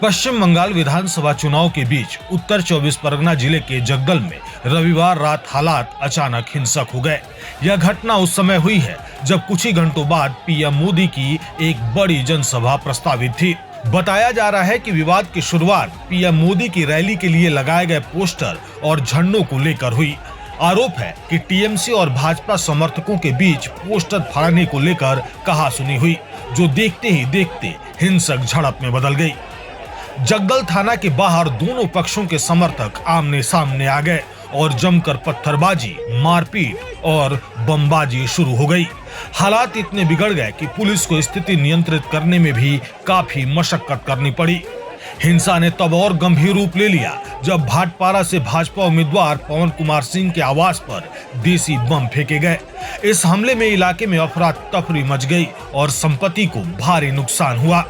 पश्चिम बंगाल विधानसभा चुनाव के बीच उत्तर 24 परगना जिले के जगदल में रविवार रात हालात अचानक हिंसक हो गए। यह घटना उस समय हुई है जब कुछ ही घंटों बाद पीएम मोदी की एक बड़ी जनसभा प्रस्तावित थी। बताया जा रहा है कि विवाद की शुरुआत पीएम मोदी की रैली के लिए लगाए गए पोस्टर और झंडों को लेकर हुई। आरोप है कि टीएमसी और भाजपा समर्थकों के बीच पोस्टर फाड़ने को लेकर कहासुनी हुई, जो देखते ही देखते हिंसक झड़प में बदल गई। जगदल थाना के बाहर दोनों पक्षों के समर्थक आमने सामने आ गए और जमकर पत्थरबाजी, मारपीट और बमबाजी शुरू हो गई। हालात इतने बिगड़ गए कि पुलिस को स्थिति नियंत्रित करने में भी काफी मशक्कत करनी पड़ी। हिंसा ने तब और गंभीर रूप ले लिया जब भाटपारा से भाजपा उम्मीदवार पवन कुमार सिंह के आवास पर देसी बम फेंके गए। इस हमले में इलाके में अफरा तफरी मच गई और संपत्ति को भारी नुकसान हुआ।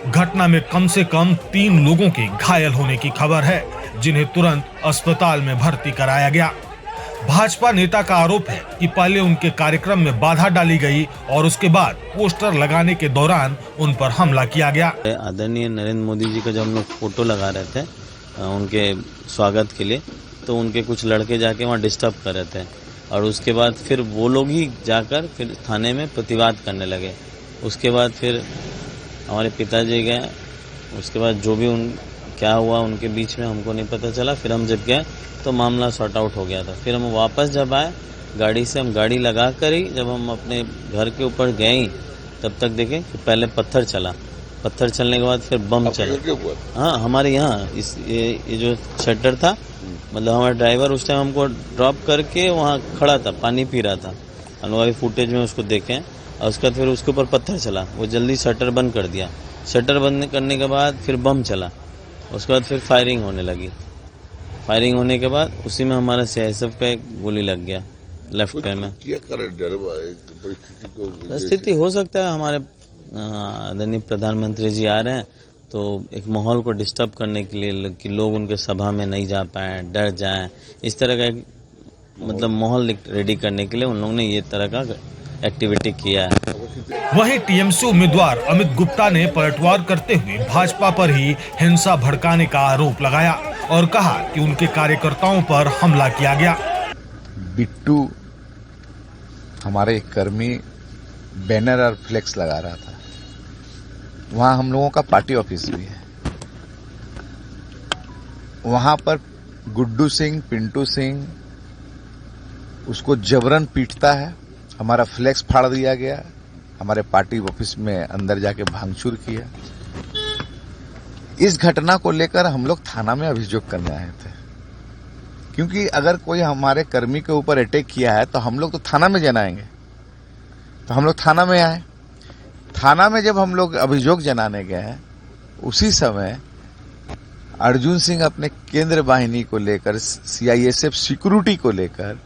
घटना में कम से कम 3 लोगों के घायल होने की खबर है, जिन्हें तुरंत अस्पताल में भर्ती कराया गया। भाजपा नेता का आरोप है कि पहले उनके कार्यक्रम में बाधा डाली गई और उसके बाद पोस्टर लगाने के दौरान उन पर हमला किया गया। आदरणीय नरेंद्र मोदी जी का जब हम लोग फोटो लगा रहे थे उनके स्वागत के लिए, तो उनके कुछ लड़के जाके वहाँ डिस्टर्ब कर रहे थे और उसके बाद फिर वो लोग ही जाकर फिर थाने में प्रतिवाद करने लगे। उसके बाद फिर हमारे पिताजी गए, उसके बाद जो भी क्या हुआ उनके बीच में हमको नहीं पता चला। फिर हम जब गए तो मामला सॉर्ट आउट हो गया था। फिर हम वापस जब आए गाड़ी से, हम गाड़ी लगा कर ही जब हम अपने घर के ऊपर गए तब तक देखें कि पहले पत्थर चला, पत्थर चलने के बाद फिर बम चला। हाँ, हमारे यहाँ ये जो शटर था, मतलब हमारा ड्राइवर उस टाइम हमको ड्रॉप करके वहाँ खड़ा था, पानी पी रहा था। हम लोग फुटेज में उसको देखें और उसके बाद फिर उसके ऊपर पत्थर चला, वो जल्दी शटर बंद कर दिया। शटर बंद करने के बाद फिर बम चला, उसके बाद फिर फायरिंग होने लगी। फायरिंग होने के बाद उसी में हमारा सीआईएसएफ का एक गोली लग गया लेफ्ट पैर में। स्थिति हो सकता है हमारे आदरणीय प्रधानमंत्री जी आ रहे हैं तो एक माहौल को डिस्टर्ब करने के लिए कि लोग उनके सभा में नहीं जा पाए, डर जाएं, इस तरह का एक मतलब माहौल रेडी करने के लिए उन लोगों ने ये तरह का एक्टिविटी किया है। वहीं टीएमसी उम्मीदवार अमित गुप्ता ने पलटवार करते हुए भाजपा पर ही हिंसा भड़काने का आरोप लगाया और कहा कि उनके कार्यकर्ताओं पर हमला किया गया। बिट्टू हमारे एक कर्मी बैनर और फ्लेक्स लगा रहा था, वहां हम लोगों का पार्टी ऑफिस भी है। वहां पर गुड्डू सिंह, पिंटू सिंह उसको जबरन पीटता है, हमारा फ्लेक्स फाड़ दिया गया, हमारे पार्टी ऑफिस में अंदर जाके भांगचूर किया। इस घटना को लेकर हम लोग थाना में अभियोग करने आए थे, क्योंकि अगर कोई हमारे कर्मी के ऊपर अटैक किया है तो हम लोग तो थाना में जनाएंगे। तो हम लोग थाना में आए। थाना में जब हम लोग अभियोग जनाने गए, उसी समय अर्जुन सिंह अपने केंद्र वाहिनी को लेकर, सीआईएसएफ सिक्योरिटी को लेकर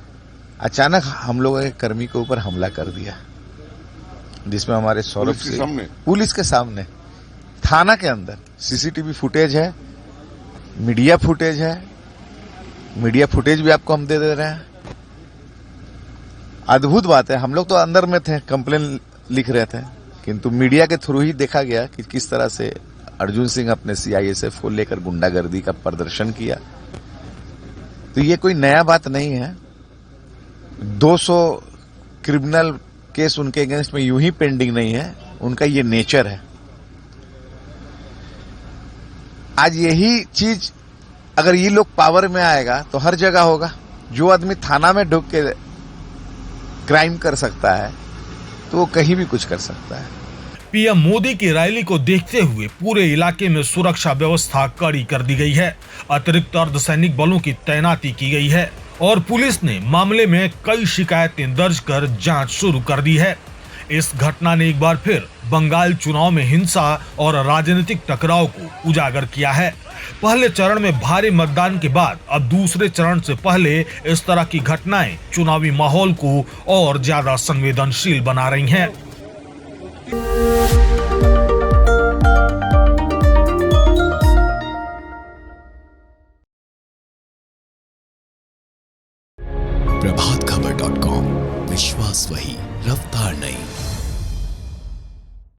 अचानक हम लोगों के कर्मी के ऊपर हमला कर दिया, जिसमें हमारे सौरभ सिंह पुलिस के सामने थाना के अंदर सीसीटीवी फुटेज है, मीडिया फुटेज है, मीडिया फुटेज भी आपको हम दे रहे हैं। अद्भुत बात है, हम लोग तो अंदर में थे, कंप्लेन लिख रहे थे, किंतु मीडिया के थ्रू ही देखा गया कि किस तरह से अर्जुन सिंह अपने सीआईएसएफ को लेकर गुंडागर्दी का प्रदर्शन किया। तो ये कोई नया बात नहीं है। 200 क्रिमिनल केस उनके अगेंस्ट में यूं ही पेंडिंग नहीं है, उनका ये नेचर है। आज यही चीज अगर ये लोग पावर में आएगा तो हर जगह होगा। जो आदमी थाना में ढुक के क्राइम कर सकता है तो वो कहीं भी कुछ कर सकता है। पीएम मोदी की रैली को देखते हुए पूरे इलाके में सुरक्षा व्यवस्था कड़ी कर दी गई है। अतिरिक्त अर्धसैनिक बलों की तैनाती की गई है और पुलिस ने मामले में कई शिकायतें दर्ज कर जांच शुरू कर दी है। इस घटना ने एक बार फिर बंगाल चुनाव में हिंसा और राजनीतिक टकराव को उजागर किया है। पहले चरण में भारी मतदान के बाद अब दूसरे चरण से पहले इस तरह की घटनाएं चुनावी माहौल को और ज्यादा संवेदनशील बना रही हैं। प्रभातखबर.com, विश्वास वही, रफ्तार नहीं।